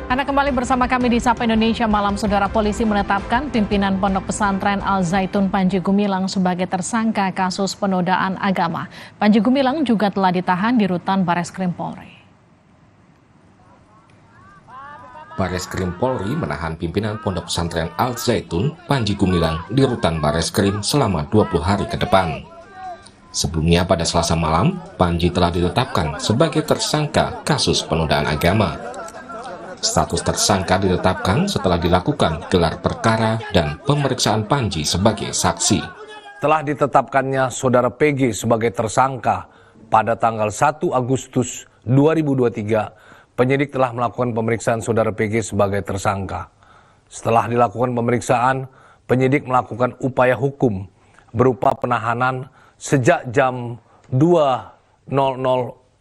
Anda kembali bersama kami di Sapa Indonesia Malam. Saudara, polisi menetapkan pimpinan Pondok Pesantren Al Zaitun Panji Gumilang sebagai tersangka kasus penodaan agama. Panji Gumilang juga telah ditahan di rutan Bareskrim Polri. Bareskrim Polri menahan pimpinan Pondok Pesantren Al Zaitun Panji Gumilang di rutan Bareskrim selama 20 hari ke depan. Sebelumnya pada Selasa malam, Panji telah ditetapkan sebagai tersangka kasus penodaan agama. Status tersangka ditetapkan setelah dilakukan gelar perkara dan pemeriksaan Panji sebagai saksi. Telah ditetapkannya Saudara PG sebagai tersangka pada tanggal 1 Agustus 2023, penyidik telah melakukan pemeriksaan Saudara PG sebagai tersangka. Setelah dilakukan pemeriksaan, penyidik melakukan upaya hukum berupa penahanan sejak jam 2.00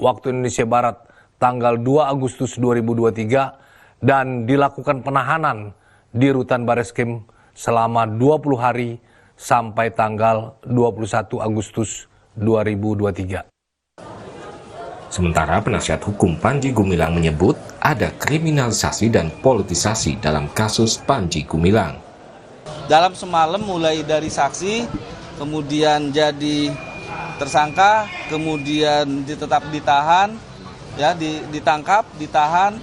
waktu Indonesia Barat tanggal 2 Agustus 2023 dan dilakukan penahanan di rutan Bareskrim selama 20 hari sampai tanggal 21 Agustus 2023. Sementara penasihat hukum Panji Gumilang menyebut ada kriminalisasi dan politisasi dalam kasus Panji Gumilang. Dalam semalam mulai dari saksi, kemudian jadi tersangka, kemudian ditahan, ya ditangkap, ditahan,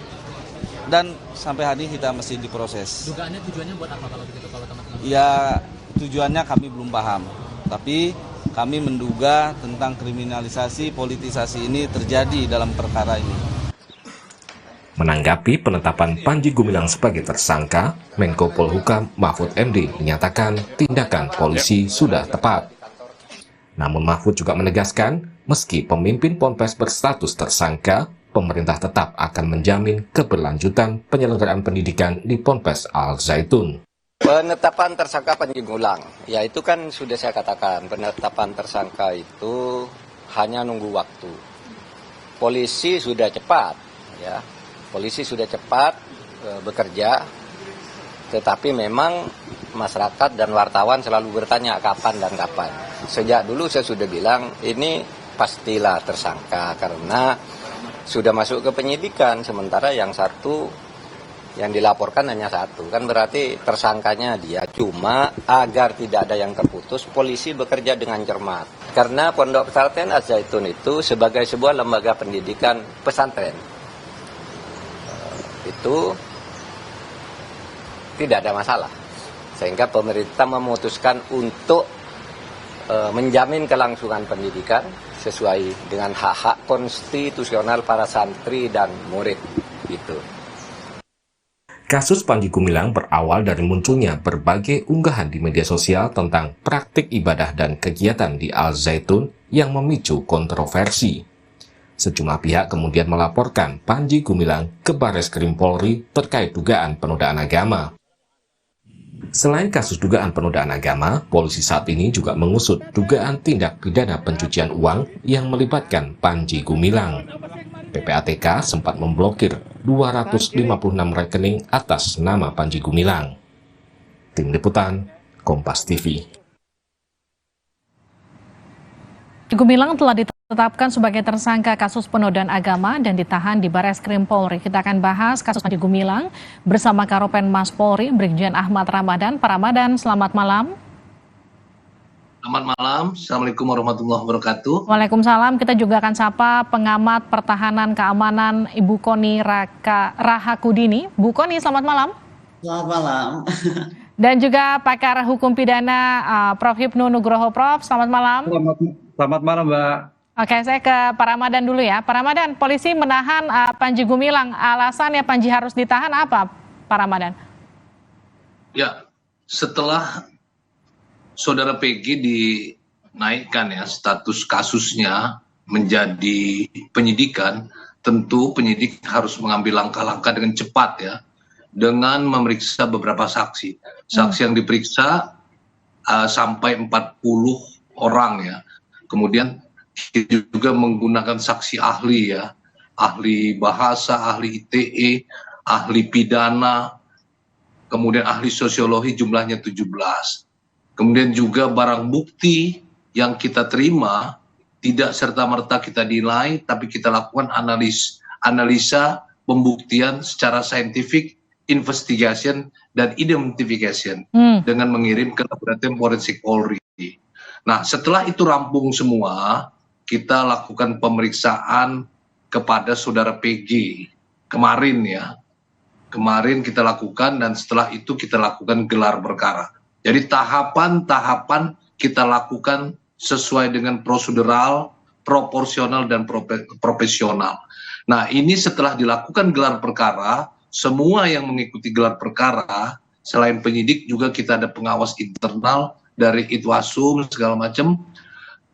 dan sampai hari ini kita masih diproses. Dugaannya tujuannya buat apa kalau begitu, kalau teman-teman? Ya, tujuannya kami belum paham. Tapi kami menduga tentang kriminalisasi, politisasi ini terjadi dalam perkara ini. Menanggapi penetapan Panji Gumilang sebagai tersangka, Menko Polhukam Mahfud MD menyatakan tindakan polisi sudah tepat. Namun Mahfud juga menegaskan, meski pemimpin Ponpes berstatus tersangka, pemerintah tetap akan menjamin keberlanjutan penyelenggaraan pendidikan di Ponpes Al Zaitun. Penetapan tersangka Panji Gumilang, ya itu kan sudah saya katakan, penetapan tersangka itu hanya nunggu waktu. Polisi sudah cepat, ya, polisi sudah cepat bekerja, tetapi memang masyarakat dan wartawan selalu bertanya kapan dan kapan. Sejak dulu saya sudah bilang ini pastilah tersangka karena sudah masuk ke penyidikan, sementara yang satu yang dilaporkan hanya satu, kan berarti tersangkanya dia. Cuma agar tidak ada yang terputus, polisi bekerja dengan cermat. Karena Pondok Pesantren Al Zaitun itu sebagai sebuah lembaga pendidikan pesantren, itu tidak ada masalah. Sehingga pemerintah memutuskan untuk menjamin kelangsungan pendidikan sesuai dengan hak-hak konstitusional para santri dan murid. Gitu. Kasus Panji Gumilang berawal dari munculnya berbagai unggahan di media sosial tentang praktik ibadah dan kegiatan di Al Zaitun yang memicu kontroversi. Sejumlah pihak kemudian melaporkan Panji Gumilang ke Bareskrim Polri terkait dugaan penodaan agama. Selain kasus dugaan penodaan agama, polisi saat ini juga mengusut dugaan tindak pidana pencucian uang yang melibatkan Panji Gumilang. PPATK sempat memblokir 256 rekening atas nama Panji Gumilang. Tim Liputan, Kompas TV. Gumilang telah ditetapkan sebagai tersangka kasus penodaan agama dan ditahan di Bareskrim Polri. Kita akan bahas kasus Panji Gumilang bersama Karopen Mas Polri, Brigjen Ahmad Ramadan. Pak Ramadan, selamat malam. Selamat malam, Assalamualaikum warahmatullahi wabarakatuh. Waalaikumsalam, kita juga akan sapa pengamat pertahanan keamanan Ibu Koni Rahakudini. Bu Koni, selamat malam. Selamat malam. Dan juga pakar hukum pidana Prof. Hipnu Nugroho. Prof, selamat malam. Selamat malam, Mbak. Oke, saya ke Pak Ramadan dulu ya. Pak Ramadan, polisi menahan Panji Gumilang. Alasannya Panji harus ditahan apa, Pak Ramadan? Ya, setelah Saudara PG dinaikkan ya status kasusnya menjadi penyidikan, tentu penyidik harus mengambil langkah-langkah dengan cepat ya, dengan memeriksa beberapa saksi. Saksi yang diperiksa sampai 40 orang ya. Kemudian juga menggunakan saksi ahli ya, ahli bahasa, ahli ITE, ahli pidana, kemudian ahli sosiologi jumlahnya 17. Kemudian juga barang bukti yang kita terima tidak serta-merta kita nilai, tapi kita lakukan analisa pembuktian secara scientific investigation dan identification dengan mengirim ke laboratorium forensik Polri. Nah, setelah itu rampung semua, kita lakukan pemeriksaan kepada saudara PG kemarin ya. Kemarin kita lakukan dan setelah itu kita lakukan gelar perkara. Jadi tahapan-tahapan kita lakukan sesuai dengan prosedural, proporsional dan profesional. Nah, ini setelah dilakukan gelar perkara, semua yang mengikuti gelar perkara, selain penyidik juga kita ada pengawas internal dari Itwasum segala macam,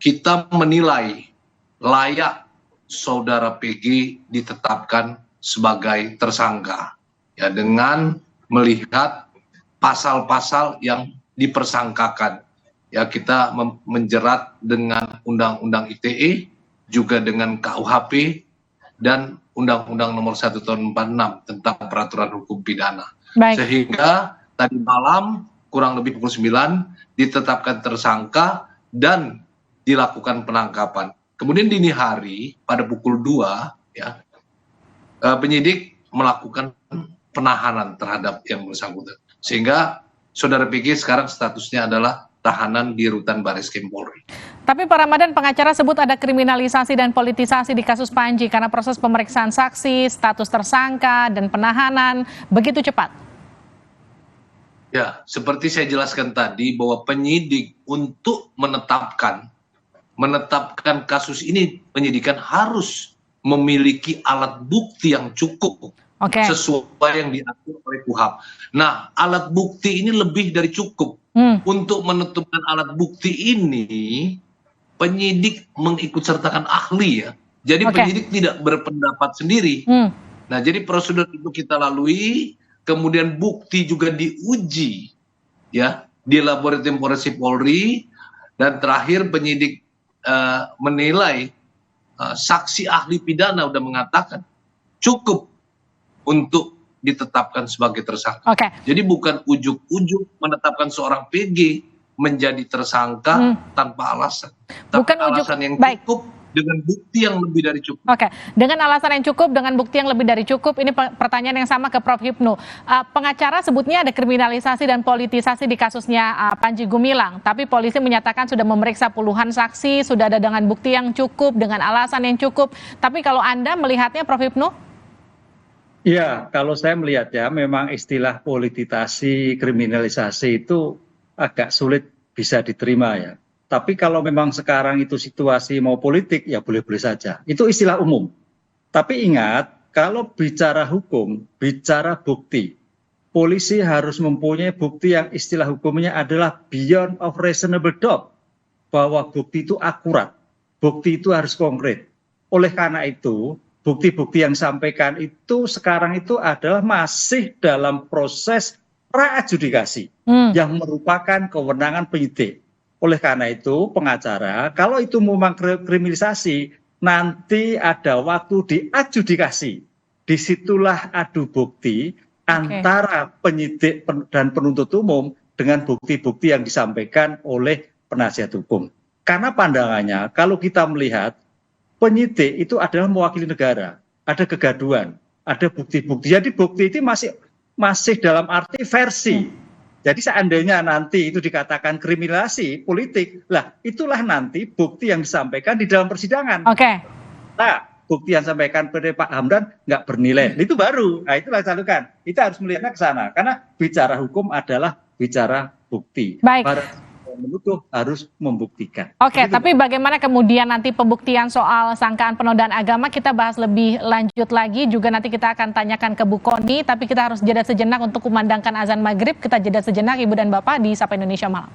kita menilai layak saudara PG ditetapkan sebagai tersangka ya dengan melihat pasal-pasal yang dipersangkakan. Ya, kita menjerat dengan Undang-Undang ITE, juga dengan KUHP, dan Undang-Undang Nomor 1 Tahun 46 tentang Peraturan Hukum Pidana. Baik. Sehingga tadi malam, kurang lebih pukul 9, ditetapkan tersangka dan dilakukan penangkapan. Kemudian dini hari, pada pukul 2, ya, penyidik melakukan penahanan terhadap yang bersangkutan. Sehingga saudara PG sekarang statusnya adalah tahanan di Rutan Bareskrim Polri. Tapi Pak Ramadan, pengacara sebut ada kriminalisasi dan politisasi di kasus Panji karena proses pemeriksaan saksi, status tersangka, dan penahanan begitu cepat. Ya, seperti saya jelaskan tadi bahwa penyidik untuk menetapkan kasus ini, penyidikan harus memiliki alat bukti yang cukup. Sesuai yang diatur oleh KUHP. Nah, alat bukti ini lebih dari cukup. Untuk menentukan alat bukti ini, penyidik mengikutsertakan ahli ya. Jadi penyidik tidak berpendapat sendiri. Nah, jadi prosedur itu kita lalui, kemudian bukti juga diuji ya di laboratorium forensik Polri, dan terakhir penyidik menilai saksi ahli pidana udah mengatakan cukup untuk ditetapkan sebagai tersangka. Jadi bukan ujuk-ujuk menetapkan seorang PG menjadi tersangka tanpa alasan. Tapi alasan yang cukup dengan bukti yang lebih dari cukup. Dengan alasan yang cukup, dengan bukti yang lebih dari cukup, ini pertanyaan yang sama ke Prof. Hipnu. Pengacara sebutnya ada kriminalisasi dan politisasi di kasusnya Panji Gumilang, tapi polisi menyatakan sudah memeriksa puluhan saksi, sudah ada dengan bukti yang cukup, dengan alasan yang cukup. Tapi kalau Anda melihatnya, Prof. Hipnu? Ya, kalau saya melihat ya, memang istilah politisasi, kriminalisasi itu agak sulit bisa diterima ya. Tapi kalau memang sekarang itu situasi mau politik, ya boleh-boleh saja. Itu istilah umum. Tapi ingat, kalau bicara hukum, bicara bukti, polisi harus mempunyai bukti yang istilah hukumnya adalah beyond of reasonable doubt. Bahwa bukti itu akurat, bukti itu harus konkret. Oleh karena itu, bukti-bukti yang disampaikan itu sekarang itu adalah masih dalam proses pra-adjudikasi yang merupakan kewenangan penyidik. Oleh karena itu pengacara, kalau itu memang kriminalisasi, nanti ada waktu diadjudikasi. Disitulah adu bukti antara penyidik dan penuntut umum dengan bukti-bukti yang disampaikan oleh penasihat hukum. Karena pandangannya, kalau kita melihat penyidik itu adalah mewakili negara, ada kegaduhan, ada bukti-bukti. Jadi bukti itu masih dalam arti versi. Jadi seandainya nanti itu dikatakan kriminalisasi politik, lah itulah nanti bukti yang disampaikan di dalam persidangan. Nah, bukti yang disampaikan oleh Pak Hamdan nggak bernilai, itu baru. Nah, itulah lakukan. Kita harus melihatnya ke sana, karena bicara hukum adalah bicara bukti. Menuduh harus membuktikan. Tapi bagaimana kemudian nanti pembuktian soal sangkaan penodaan agama, kita bahas lebih lanjut lagi, juga nanti kita akan tanyakan ke Bu Kony, tapi kita harus jeda sejenak untuk kumandangkan azan maghrib. Kita jeda sejenak Ibu dan Bapak di Sapa Indonesia Malam.